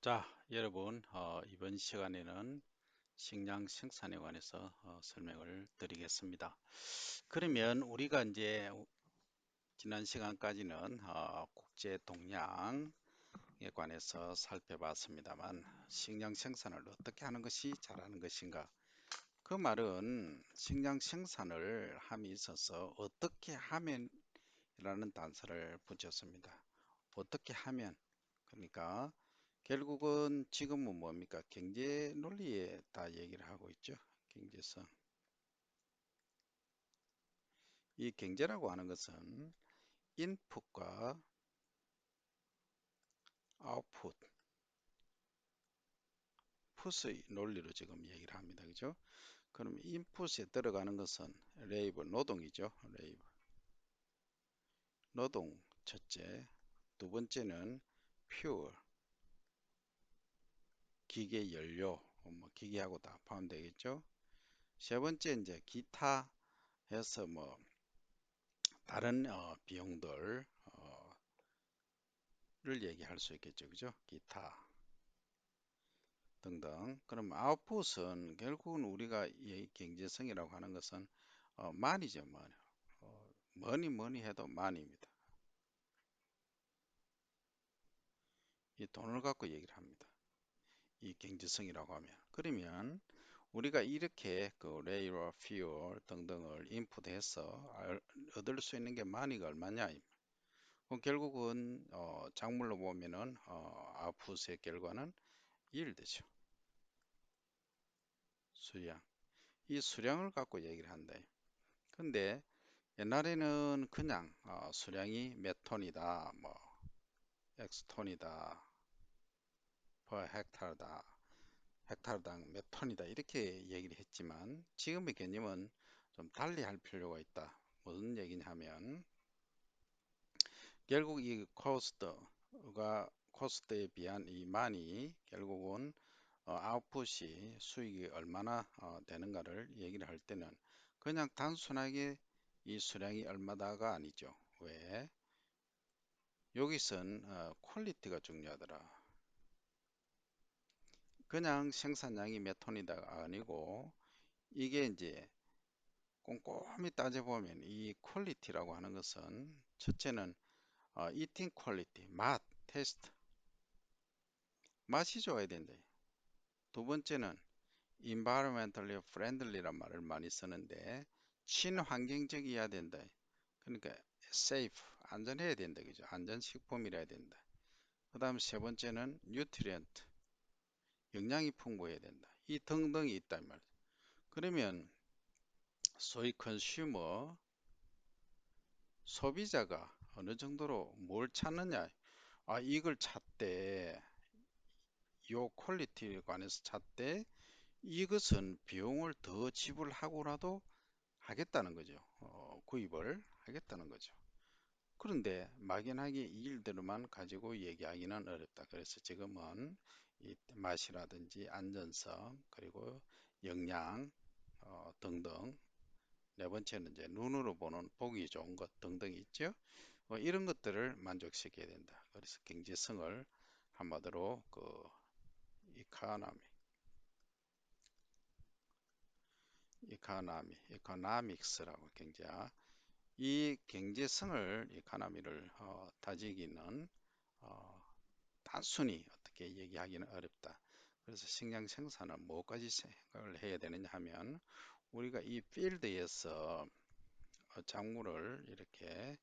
자, 여러분, 이번 시간에는 식량 생산에 관해서 설명을 드리겠습니다. 그러면 우리가 이제 지난 시간까지는 국제 동향에 관해서 살펴봤습니다만, 식량 생산을 어떻게 하는 것이 잘하는 것인가? 그 말은 식량 생산을 함에 있어서 어떻게 하면이라는 단서를 붙였습니다. 어떻게 하면, 그러니까 결국은 지금은 뭡니까? 경제 논리에 다 얘기를 하고 있죠. 경제성. 이 경제라고 하는 것은 인풋과 아웃풋, 풋의 논리로 지금 얘기를 합니다. 그죠? 그럼 인풋에 들어가는 것은 레이버, 노동이죠. 레이버, 노동 첫째. 두 번째는 퓨얼, 기계 연료, 뭐 기계하고 다 포함되겠죠. 세 번째 이제 기타 해서 뭐 다른 비용들 를 얘기할 수 있겠죠. 그죠? 기타 등등. 그럼 아웃풋은 결국은 우리가 이 경제성이라고 하는 것은 money죠, money. 뭐니 해도 money입니다. 이 돈을 갖고 얘기를 합니다. 이 경제성이라고 하면. 그러면 우리가 이렇게 그 레이와 퓨얼 등등을 인풋해서 얻을 수 있는 게 money가 얼마냐? 그럼 결국은 작물로 보면은 아웃풋의 결과는 yield죠. 수량. 이 수량을 갖고 얘기를 한다. 근데 옛날에는 그냥 수량이 몇 톤이다, 뭐 X 톤이다, per 헥타르다, 헥타르당 몇 톤이다 이렇게 얘기를 했지만 지금의 개념은 좀 달리 할 필요가 있다. 무슨 얘기냐 하면 결국 이 코스트에 비한 이 많이 결국은 아웃풋이 수익이 얼마나 되는가를 얘기를 할 때는 그냥 단순하게 이 수량이 얼마다가 아니죠. 왜? 여기선 퀄리티가 중요하더라. 그냥 생산량이 몇 톤이다가 아니고 이게 이제 꼼꼼히 따져보면 이 퀄리티라고 하는 것은 첫째는 이팅 퀄리티, 맛, 테스트, 맛이 좋아야 된다. 두 번째는 environmentally friendly란 말을 많이 쓰는데 친환경적이어야 된다. 그러니까 safe, 안전해야 된다. 그죠? 안전식품이라야 된다. 그 다음 세 번째는 nutrient, 영양이 풍부해야 된다. 이 등등이 있단 말이에요. 그러면 소위 컨슈머, 소비자가 어느 정도로 뭘 찾느냐? 이걸 찾되, 요 퀄리티에 관해서 찾되, 이것은 비용을 더 지불하고라도 하겠다는 거죠. 구입을 하겠다는 거죠. 그런데 막연하게 이 일들만 가지고 얘기하기는 어렵다. 그래서 지금은 이 맛이라든지 안전성 그리고 영양 등등 네 번째는 이제 눈으로 보는 보기 좋은 것 등등 있죠. 이런 것들을 만족시켜야 된다. 그래서 경제성을 한마디로 그 이카노미, 이카노믹스라고 경제학 이 경제성을 이카노미를 다지기는 어, 단순히 어떻게 얘기하기는 어렵다. 그래서 식량 생산은 뭐까지 생각을 해야 되느냐 하면 우리가 이 필드에서 작물을 이렇게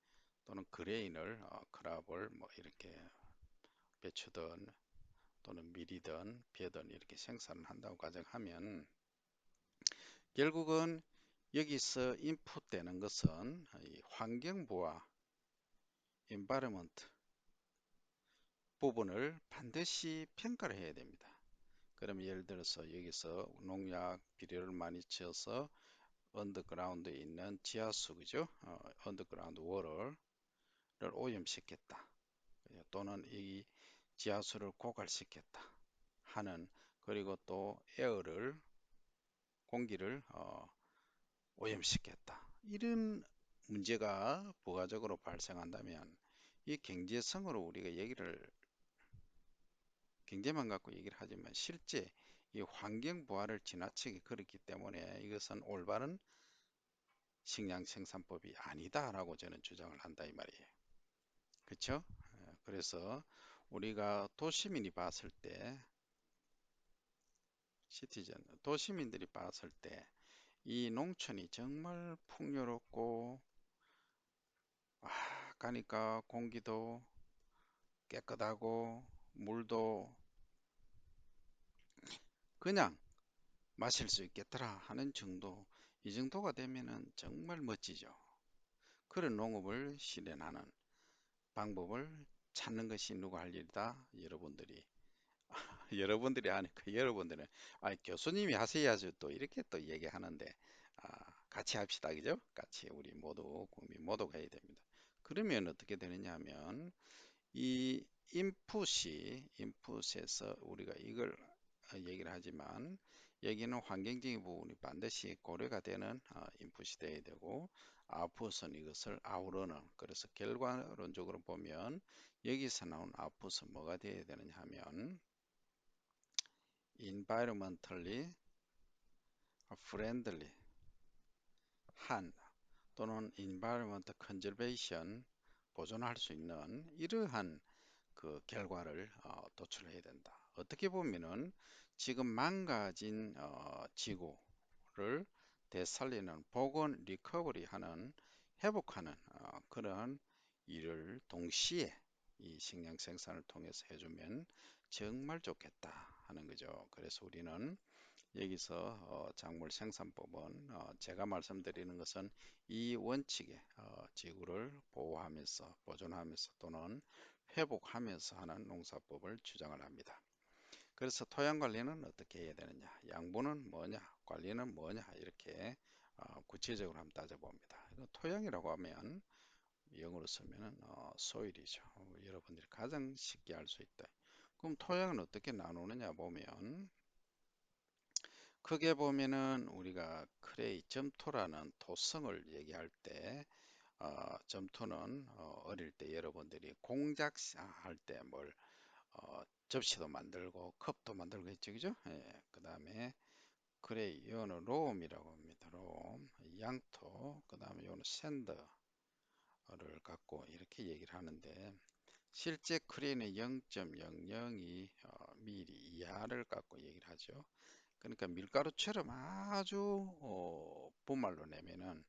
또는 그레인을 크랍을 뭐 이렇게 배추든 또는 밀이든 배든 이렇게 생산을 한다고 가정하면 결국은 여기서 인풋되는 것은 이 환경부와 environment 부분을 반드시 평가를 해야 됩니다. 그러면 예를 들어서 여기서 농약 비료를 많이 치어서 언더그라운드에 있는 지하수 그죠? 언더그라운드 워터를 오염시켰다. 또는 이 지하수를 고갈시켰다 하는 그리고 또 에어를 공기를 오염시켰다. 이런 문제가 부가적으로 발생한다면 이 경제성으로 우리가 얘기를 경제만 갖고 얘기를 하지만 실제 이 환경 부하를 지나치게 그렸기 때문에 이것은 올바른 식량 생산법이 아니다라고 저는 주장을 한다 이 말이에요. 그렇죠? 그래서 우리가 도시민이 봤을 때, 시티즌, 도시민들이 봤을 때 이 농촌이 정말 풍요롭고 가니까 공기도 깨끗하고 물도 그냥 마실 수 있겠더라 하는 정도, 이 정도가 되면은 정말 멋지죠. 그런 농업을 실현하는 방법을 찾는 것이 누가 할 일이다? 여러분들이. 여러분들이 아니까 여러분들은 교수님이 하셔야죠 또 이렇게 또 얘기하는데 같이 합시다 그죠? 같이 우리 모두 국민 모두가 해야 됩니다. 그러면 어떻게 되느냐 하면 이 인풋에서 우리가 이걸 얘기를 하지만 여기는 환경적인 부분이 반드시 고려가 되는 인풋이 돼야 되고 아웃풋은 이것을 아우르는, 그래서 결과론적으로 보면 여기서 나온 아웃풋은 뭐가 되어야 되느냐 하면 environmentally friendly 한 또는 environment conservation 보존할 수 있는 이러한 그 결과를 도출해야 된다. 어떻게 보면은 지금 망가진 지구를 되살리는 복원 리커버리 하는 회복하는 그런 일을 동시에 이 식량 생산을 통해서 해주면 정말 좋겠다 하는 거죠. 그래서 우리는 여기서 작물 생산법은 제가 말씀드리는 것은 이 원칙에 지구를 보호하면서 보존하면서 또는 회복하면서 하는 농사법을 주장을 합니다. 그래서 토양 관리는 어떻게 해야 되느냐, 양분은 뭐냐, 관리는 뭐냐 이렇게 구체적으로 한번 따져봅니다. 토양이라고 하면 영어로 쓰면 소일이죠. 여러분들이 가장 쉽게 알 수 있다. 그럼 토양은 어떻게 나누느냐 보면 크게 보면은 우리가 클레이 점토라는 토성을 얘기할 때 점토는 어릴 때 여러분들이 공작 할 때 뭘 접시도 만들고 컵도 만들고 했죠 그죠? 예, 그 다음에 클레이 이거는 로움이라고 합니다. 로움 양토, 그 다음에 이거는 샌드를 갖고 이렇게 얘기를 하는데 실제 클레이는 0.002 미리 이하를 갖고 얘기를 하죠. 그러니까 밀가루처럼 아주 분말로 내면은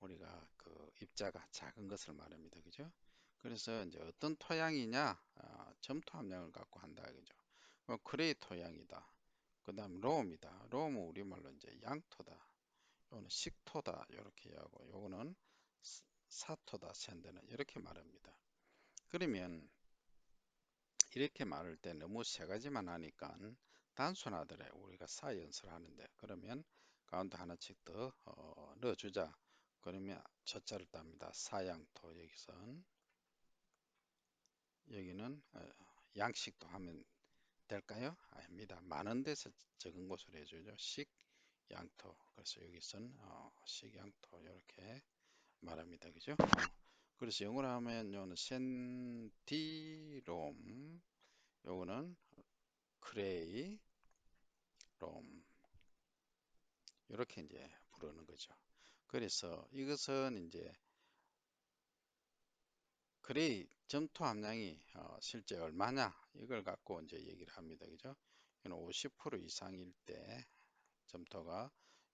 우리가 그 입자가 작은 것을 말합니다. 그죠? 그래서 이제 어떤 토양이냐, 점토 함량을 갖고 한다. 그죠? 클레이 토양이다. 그 다음 로움이다. 로움은 우리말로 이제 양토다. 요거는 식토다. 이렇게 하고 요거는 사토다. 샌드는 이렇게 말합니다. 그러면 이렇게 말할 때 너무 세 가지만 하니까 단순하더래. 우리가 사이언스를 하는데 그러면 가운데 하나씩 더 넣어주자. 그러면 첫자를 땁니다. 사양토 여기선 여기는 양식도 하면 될까요? 아닙니다. 많은 데서 적은 것으로 해주죠. 식양토. 그래서 여기선 식양토 이렇게 말합니다. 그죠? 그래서 영어로 하면 요는 센티롬, 요거는 크레이 롬 이렇게 이제 부르는 거죠. 그래서 이것은 이제 그레이 점토 함량이 실제 얼마냐 이걸 갖고 이제 얘기를 합니다. 그죠? 이는 50% 이상일 때 점토가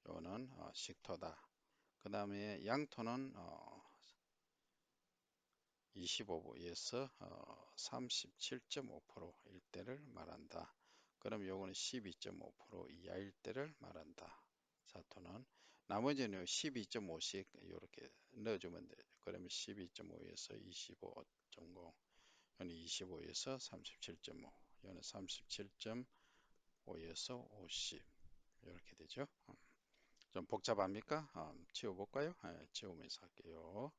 요거는 식토다. 그 다음에 양토는 25에서 37.5%일 때를 말한다. 그럼 요거는 12.5% 이하일 때를 말한다. 사토는 나머지는 12.5씩 이렇게 넣어주면 돼요. 그러면 12.5에서 25.0, 여기 25에서 37.5, 여기는 37.5에서 50 이렇게 되죠. 좀 복잡합니까? 지워볼까요? 지우면서 할게요.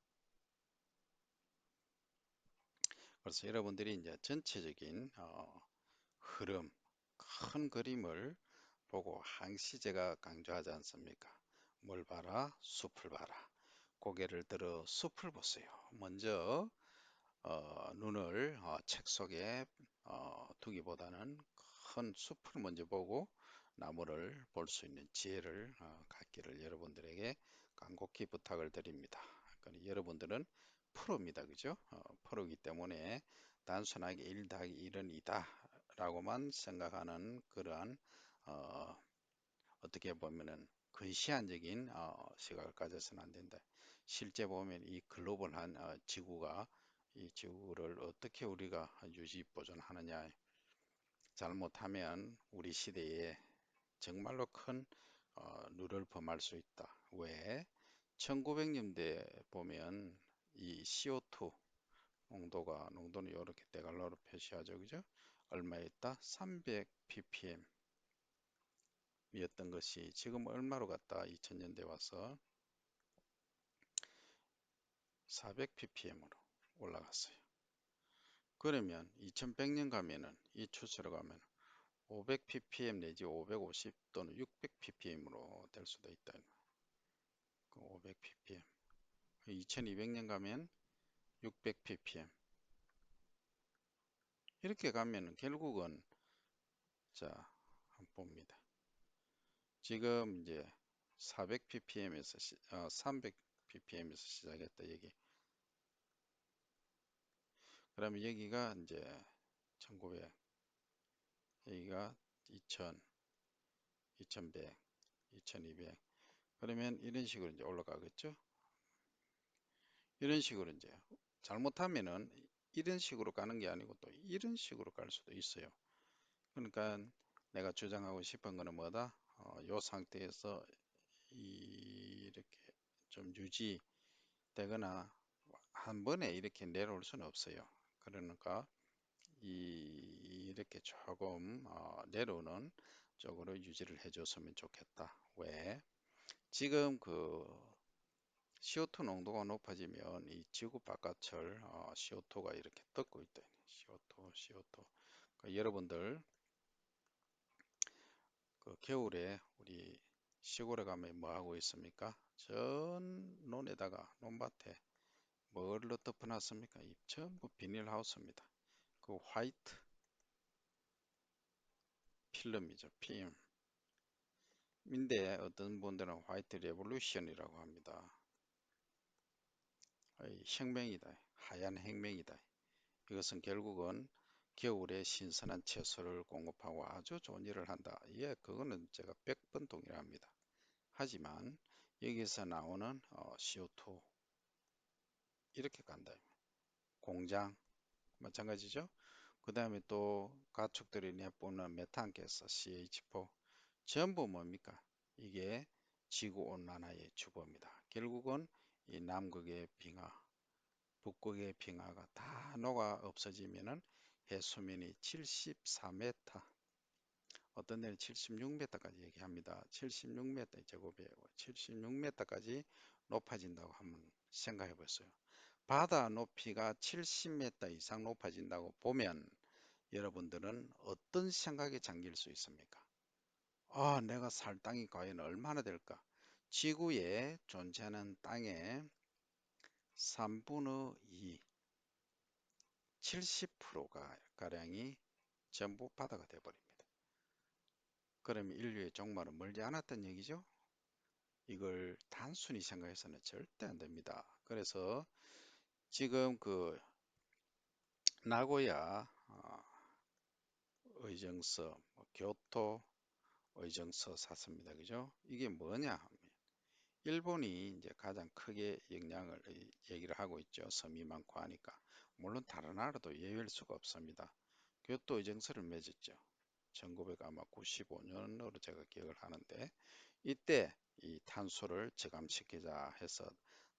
그래서 여러분들이 이제 전체적인 흐름, 큰 그림을 보고 항시 제가 강조하지 않습니까? 뭘 봐라? 숲을 봐라. 고개를 들어 숲을 보세요. 먼저 눈을 책 속에 두기보다는 큰 숲을 먼저 보고 나무를 볼 수 있는 지혜를 갖기를 여러분들에게 간곡히 부탁을 드립니다. 그러니까 여러분들은 프로입니다. 그죠? 프로이기 때문에 단순하게 1 더하기 1은 2다 라고만 생각하는 그러한 어, 어떻게 보면은 근시안적인 시각을 가져서는 안 된다. 실제 보면 이 글로벌한 지구가 이 지구를 어떻게 우리가 유지 보존하느냐, 잘못하면 우리 시대에 정말로 큰 누를 범할 수 있다. 왜? 1900년대 보면 이 CO2 농도는 이렇게 대갈로로 표시하죠. 그죠? 얼마였다? 300 ppm 이었던 것이 지금 얼마로 갔다? 2000년대 와서 400 ppm으로 올라갔어요. 그러면 2100년 가면은 이 추세로 가면 500 ppm 내지 550 또는 600 ppm으로 될 수도 있다. 500 ppm. 2200년 가면 600 ppm. 이렇게 가면 결국은 자, 한번 봅니다. 지금 이제 400 ppm에서 300 ppm에서 시작했다 얘기. 그러면 여기가 이제 1900, 여기가 2000, 2100, 2200. 그러면 이런 식으로 이제 올라가겠죠? 이런 식으로 이제 잘못하면은 이런 식으로 가는 게 아니고 또 이런 식으로 갈 수도 있어요. 그러니까 내가 주장하고 싶은 거는 뭐다? 요 상태에서 이렇게 좀 유지되거나 한 번에 이렇게 내려올 수는 없어요. 그러니까 이렇게 조금 내려오는 쪽으로 유지를 해줬으면 좋겠다. 왜? 지금 그 CO2 농도가 높아지면 이 지구 바깥을 CO2가 이렇게 뜯고 있다. CO2. 여러분들 그 겨울에 우리 시골에 가면 뭐 하고 있습니까? 전 논에다가 논밭에 뭘로 덮어놨습니까? 이 전부 비닐하우스입니다. 그 화이트 필름이죠. 필름인데 어떤 분들은 화이트 레볼루션이라고 합니다. 혁명이다. 하얀 혁명이다. 이것은 결국은 겨울에 신선한 채소를 공급하고 아주 좋은 일을 한다. 예, 그거는 제가 100번 동의합니다. 하지만 여기서 나오는 CO2 이렇게 간다. 공장 마찬가지죠. 그 다음에 또 가축들이 내뿜는 메탄가스 CH4 전부 뭡니까? 이게 지구 온난화의 주범이다. 결국은 이 남극의 빙하, 북극의 빙하가 다 녹아 없어지면은 해수면이 74m, 어떤 데는 76m까지 얘기합니다. 76m 제곱에 76m까지 높아진다고 한번 생각해 보세요. 바다 높이가 70m 이상 높아진다고 보면 여러분들은 어떤 생각에 잠길 수 있습니까? 내가 살 땅이 과연 얼마나 될까? 지구에 존재하는 땅의 3분의 2, 70%가 가량이 전부 바다가 되어버립니다. 그러면 인류의 종말은 멀지 않았던 얘기죠? 이걸 단순히 생각해서는 절대 안 됩니다. 그래서 지금 그 나고야 의정서, 교토 의정서 샀습니다. 그죠? 이게 뭐냐 하면 일본이 이제 가장 크게 영향을 얘기를 하고 있죠. 섬이 많고 하니까. 물론 다른 나라도 예외일 수가 없습니다. 교토 의정서를 맺었죠. 1995년으로 제가 기억을 하는데 이때 이 탄소를 저감시키자 해서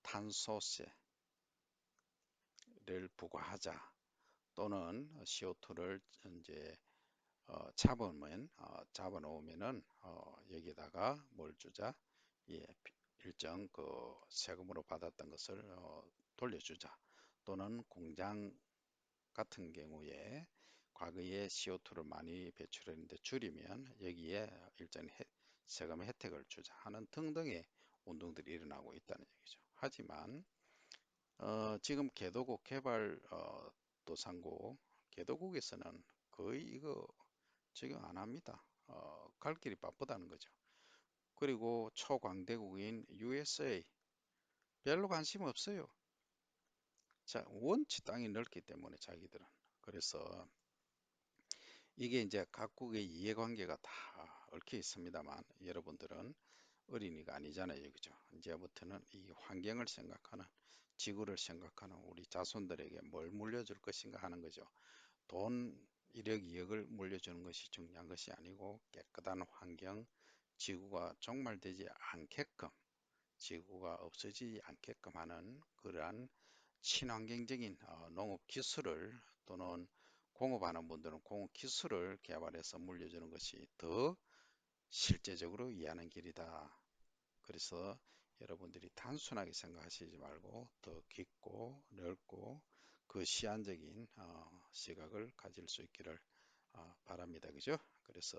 탄소세를 부과하자 또는 CO2를 이제 잡아놓으면은 여기다가 뭘 주자? 예, 일정 그 세금으로 받았던 것을 돌려주자. 또는 공장 같은 경우에 과거에 CO2를 많이 배출했는데 줄이면 여기에 일정 세금 혜택을 주자 하는 등등의 운동들이 일어나고 있다는 얘기죠. 하지만 지금 개도국 개발 도상국 개도국에서는 거의 이거 적용 안 합니다. 갈 길이 바쁘다는 거죠. 그리고 초강대국인 USA 별로 관심 없어요. 자, 원치 땅이 넓기 때문에 자기들은. 그래서 이게 이제 각국의 이해관계가 다 얽혀 있습니다만 여러분들은 어린이가 아니잖아요. 그죠? 이제부터는 이 환경을 생각하는 지구를 생각하는 우리 자손들에게 뭘 물려줄 것인가 하는 거죠. 돈 1억 2억을 물려주는 것이 중요한 것이 아니고 깨끗한 환경, 지구가 종말되지 않게끔 지구가 없어지지 않게끔 하는 그러한 친환경적인 농업 기술을 또는 공업하는 분들은 공업 기술을 개발해서 물려주는 것이 더 실제적으로 이해하는 길이다. 그래서 여러분들이 단순하게 생각하시지 말고 더 깊고 넓고 그 시한적인 시각을 가질 수 있기를 바랍니다. 그죠? 그래서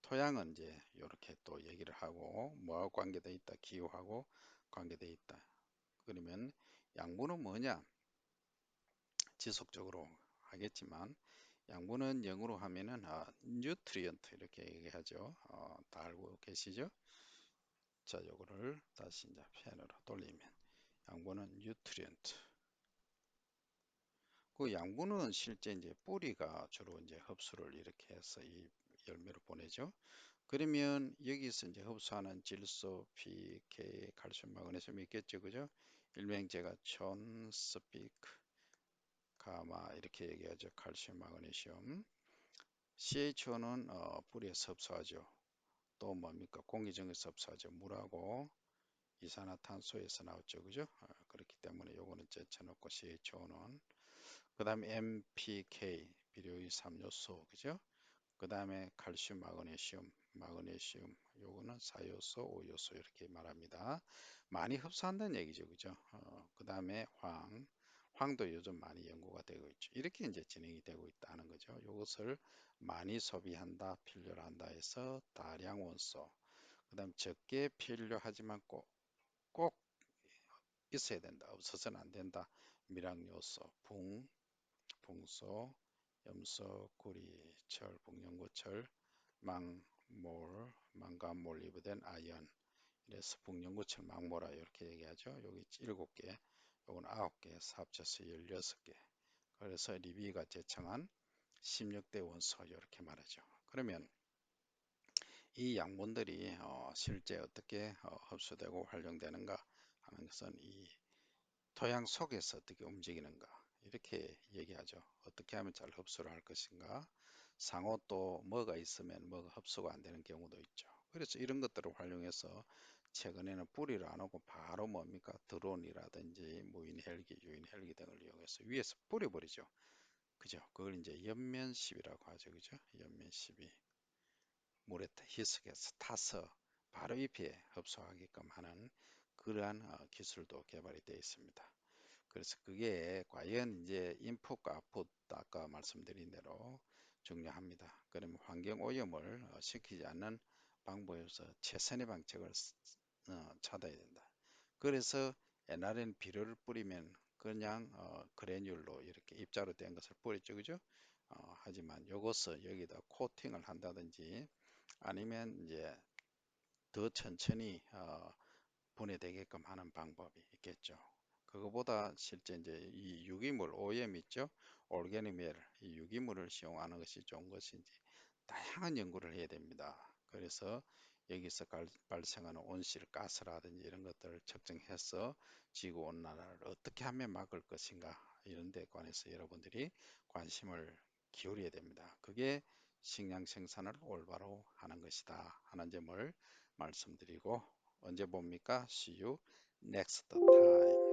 토양은 이제 이렇게 또 얘기를 하고 뭐하고 관계되어 있다. 기후하고 관계되어 있다. 그러면 양분은 뭐냐? 지속적으로 하겠지만 양분은 영어로 하면은 뉴트리언트 이렇게 얘기하죠. 다 알고 계시죠? 자, 요거를 다시 이제 펜으로 돌리면 양분은 뉴트리언트. 그 양분은 실제 이제 뿌리가 주로 이제 흡수를 이렇게 해서 이 열매로 보내죠. 그러면 여기서 이제 흡수하는 질소, 피, K, 칼슘, 마그네슘이 있겠죠, 그죠? 일명 제가 촌, 스피크, 가마 이렇게 얘기하죠. 칼슘, 마그네슘. CHO는 뿌리에서 흡수하죠. 또 뭡니까? 공기 중에서 흡수하죠. 물하고 이산화탄소에서 나왔죠, 그죠? 그렇기 때문에 요거는 제쳐놓고 CHO는 그 다음에 MPK, 비료의 3요소, 그죠? 그 다음에 칼슘, 마그네슘, 요거는 4요소, 5요소 이렇게 말합니다. 많이 흡수한다는 얘기죠, 그죠? 그 다음에 황도 요즘 많이 연구가 되고 있죠. 이렇게 이제 진행이 되고 있다는 거죠. 이것을 많이 소비한다, 필요로 한다 해서 다량 원소, 그 다음 적게 필요하지만 꼭 있어야 된다, 없어서는 안 된다. 미량 요소, 붕소, 염소, 구리, 철, 북연구철, 망간, 몰리브덴, 아연. 이래서 북연구철, 망모라 이렇게 얘기하죠. 여기 7개, 요건 9개, 합쳐서 16개. 그래서 리비가 제청한 16대 원소 이렇게 말하죠. 그러면 이 양분들이 실제 어떻게 흡수되고 활용되는가 하는 것은 이 토양 속에서 어떻게 움직이는가 이렇게 얘기하죠. 어떻게 하면 잘 흡수를 할 것인가. 상호 또 뭐가 있으면 뭐가 흡수가 안 되는 경우도 있죠. 그래서 이런 것들을 활용해서 최근에는 뿌리를 안 오고 바로 뭡니까 드론이라든지 무인 헬기, 유인 헬기 등을 이용해서 위에서 뿌려버리죠. 그죠? 그걸 이제 연면시비라고 하죠. 그죠? 연면시비. 물에 희석해서 타서 바로 잎에 흡수하게끔 하는 그러한 기술도 개발이 되어 있습니다. 그래서 그게 과연 이제 인풋과 아웃풋 아까 말씀드린 대로 중요합니다. 그러면 환경 오염을 시키지 않는 방법에서 최선의 방책을 찾아야 된다. 그래서 옛날에는 비료를 뿌리면 그냥 그래듈로 이렇게 입자로 된 것을 뿌렸죠, 그죠? 하지만 이것을 여기다 코팅을 한다든지 아니면 이제 더 천천히 분해되게끔 하는 방법이 있겠죠. 그거보다 실제 이제 이 유기물 OEM 있죠? 올게닉 메이 유기물을 사용하는 것이 좋은 것인지 다양한 연구를 해야 됩니다. 그래서 여기서 발생하는 온실 가스라든지 이런 것들을 측정해서 지구 온난화를 어떻게 하면 막을 것인가 이런 데 관해서 여러분들이 관심을 기울여야 됩니다. 그게 식량 생산을 올바로 하는 것이다 하는 점을 말씀드리고 언제 봅니까? See you next time.